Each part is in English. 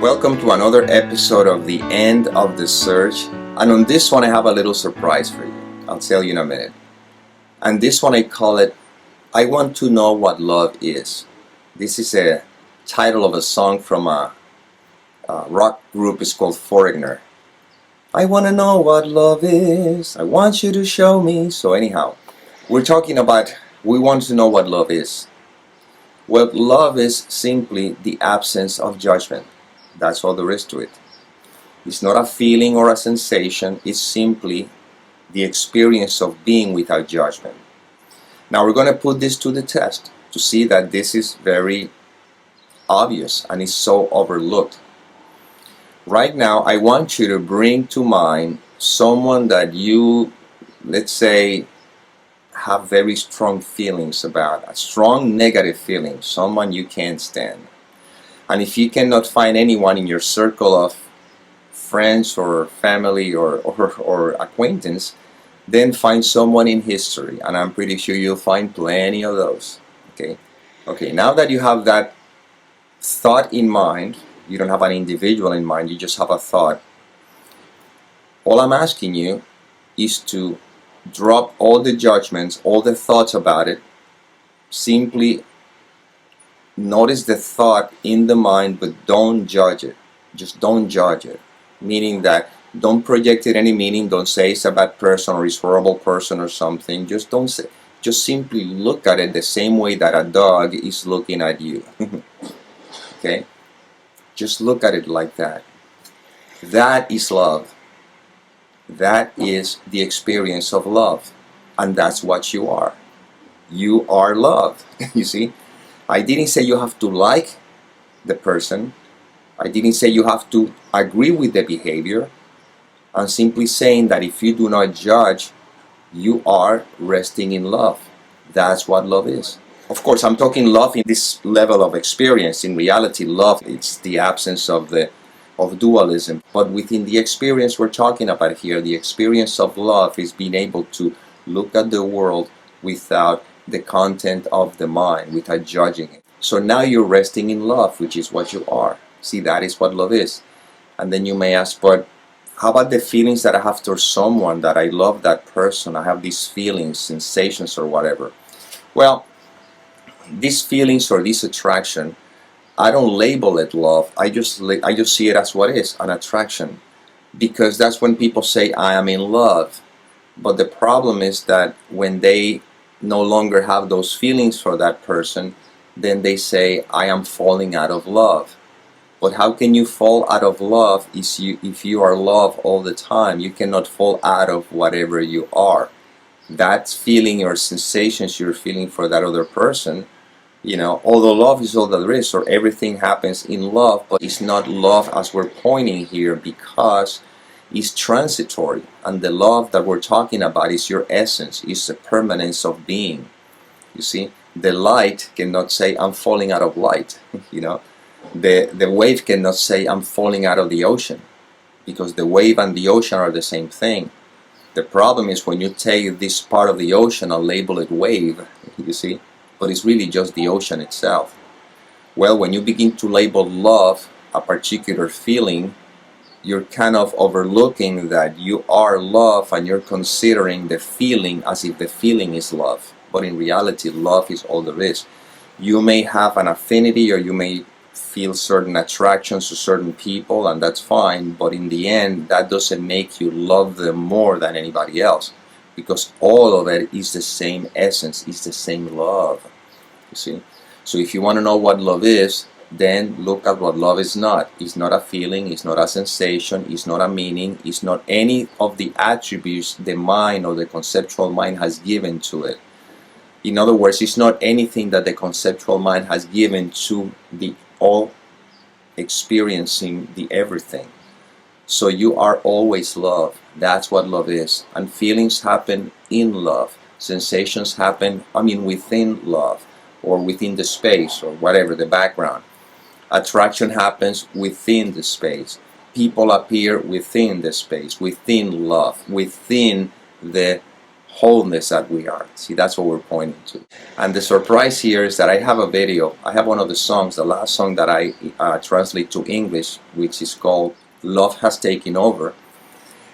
Welcome to another episode of The End of the Search. And on this one I have a little surprise for you. I'll tell you in a minute. And this one I call it, I Want to Know What Love Is. This is a title of a song from a rock group. It's called Foreigner. I want to know what love is. I want you to show me. So anyhow, we're talking about, we want to know what love is. Well, love is simply the absence of judgment. That's all there is to it. It's not a feeling or a sensation. It's simply the experience of being without judgment. Now we're going to put this to the test to see that this is very obvious and is so overlooked. Right now, I want you to bring to mind someone that you, let's say, have very strong feelings about, a strong negative feeling, someone you can't stand. And if you cannot find anyone in your circle of friends or family or acquaintance, then find someone in history, and I'm pretty sure you'll find plenty of those. Okay, now that you have that thought in mind, you don't have an individual in mind, you just have a thought. All I'm asking you is to drop all the judgments, all the thoughts about it. Simply notice the thought in the mind, but don't judge it. Just don't judge it. Meaning that don't project it any meaning. Don't say it's a bad person or it's a horrible person or something. Just don't say. Just simply look at it the same way that a dog is looking at you. Okay? Just look at it like that. That is love. That is the experience of love. And that's what you are. You are love. You see? I didn't say you have to like the person. I didn't say you have to agree with the behavior. I'm simply saying that if you do not judge, you are resting in love. That's what love is. Of course, I'm talking love in this level of experience. In reality, love, it's the absence of dualism. But within the experience we're talking about here, the experience of love is being able to look at the world without the content of the mind, without judging it. So now you're resting in love, which is what you are. See, that is what love is. And then you may ask, but how about the feelings that I have towards someone, that I love that person, I have these feelings, sensations or whatever? Well, these feelings or this attraction, I don't label it love. I just see it as what is, an attraction. Because that's when people say, I am in love. But the problem is that when they no longer have those feelings for that person, then they say, I am falling out of love. But how can you fall out of love if you are love all the time? You cannot fall out of whatever you are. That feeling or sensations you're feeling for that other person, although love is all that there is, or everything happens in love, but it's not love as we're pointing here, because it's transitory, and the love that we're talking about is your essence, is the permanence of being. You see, the light cannot say I'm falling out of light. The wave cannot say I'm falling out of the ocean, because the wave and the ocean are the same thing. The problem is when you take this part of the ocean and label it wave, you see, but it's really just the ocean itself. Well, when you begin to label love a particular feeling, you're kind of overlooking that you are love, and you're considering the feeling as if the feeling is love. But in reality, love is all there is. You may have an affinity, or you may feel certain attractions to certain people, and that's fine, but in the end, that doesn't make you love them more than anybody else, because all of it is the same essence, is the same love. You see? So if you want to know what love is, then look at what love is not. It's not a feeling, it's not a sensation, it's not a meaning, it's not any of the attributes the mind or the conceptual mind has given to it. In other words, it's not anything that the conceptual mind has given to the all experiencing the everything. So you are always love. That's what love is. And feelings happen in love. Sensations happen, within love, or within the space, or whatever, the background. Attraction happens within the space. People appear within the space, within love, within the wholeness that we are. See, that's what we're pointing to. And the surprise here is that I have a video. I have one of the songs, the last song that I translate to English, which is called Love Has Taken Over.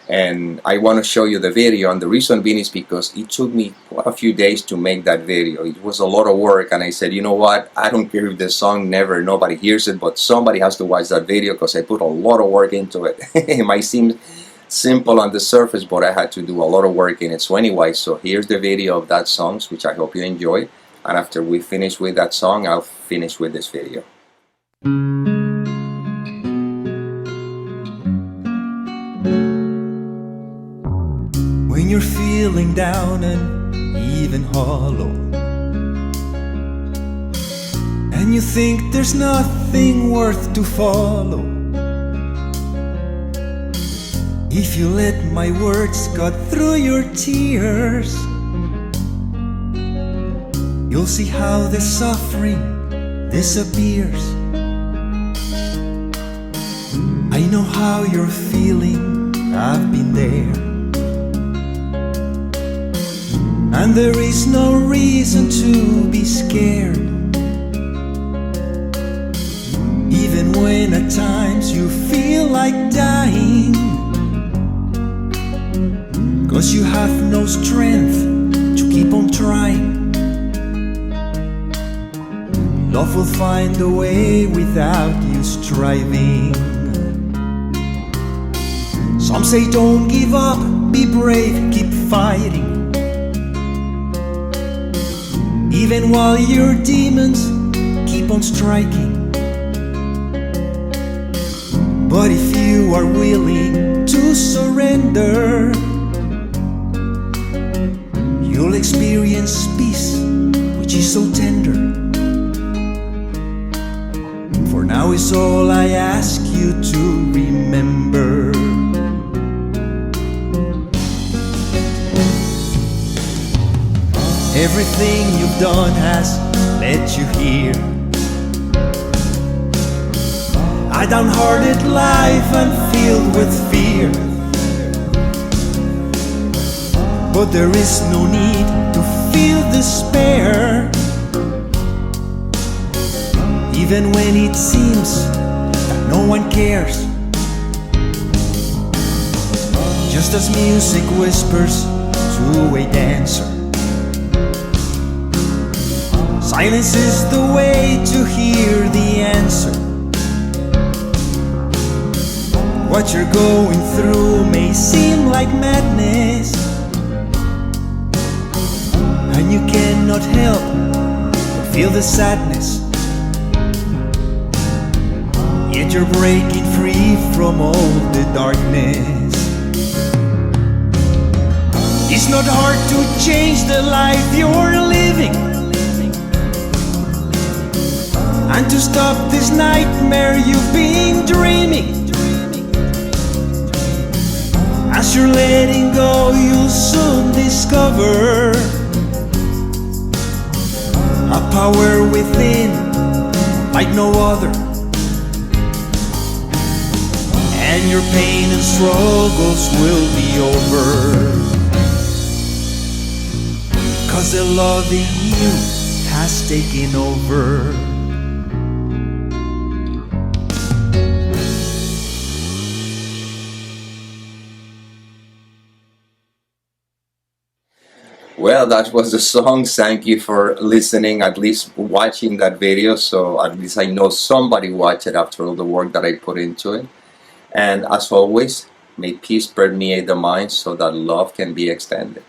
And I want to show you the video, and the reason being is because it took me quite a few days to make that video. It was a lot of work, and I said, you know what, I don't care if the song nobody hears it, but somebody has to watch that video because I put a lot of work into it. It might seem simple on the surface, but I had to do a lot of work in it. So anyway, so here's the video of that song, which I hope you enjoy. And after we finish with that song, I'll finish with this video. When you're feeling down and even hollow, and you think there's nothing worth to follow, if you let my words cut through your tears, you'll see how the suffering disappears. I know how you're feeling, I've been there. And there is no reason to be scared, even when at times you feel like dying, 'cause you have no strength to keep on trying. Love will find a way without you striving. Some say don't give up, be brave, keep fighting, even while your demons keep on striking. But if you are willing to surrender, you'll experience peace, which is so tender. For now is all I ask you to remember. Everything you've done has led you here. A downhearted life and filled with fear, but there is no need to feel despair, even when it seems that no one cares. Just as music whispers to a dancer, silence is the way to hear the answer. What you're going through may seem like madness, and you cannot help but feel the sadness. Yet you're breaking free from all the darkness. It's not hard to change the life you're living, and to stop this nightmare you've been dreaming. As you're letting go, you'll soon discover a power within like no other, and your pain and struggles will be over, 'cause the love in you has taken over. Well, that was the song. Thank you for listening, at least watching that video, so at least I know somebody watched it after all the work that I put into it. And as always, may peace permeate the mind so that love can be extended.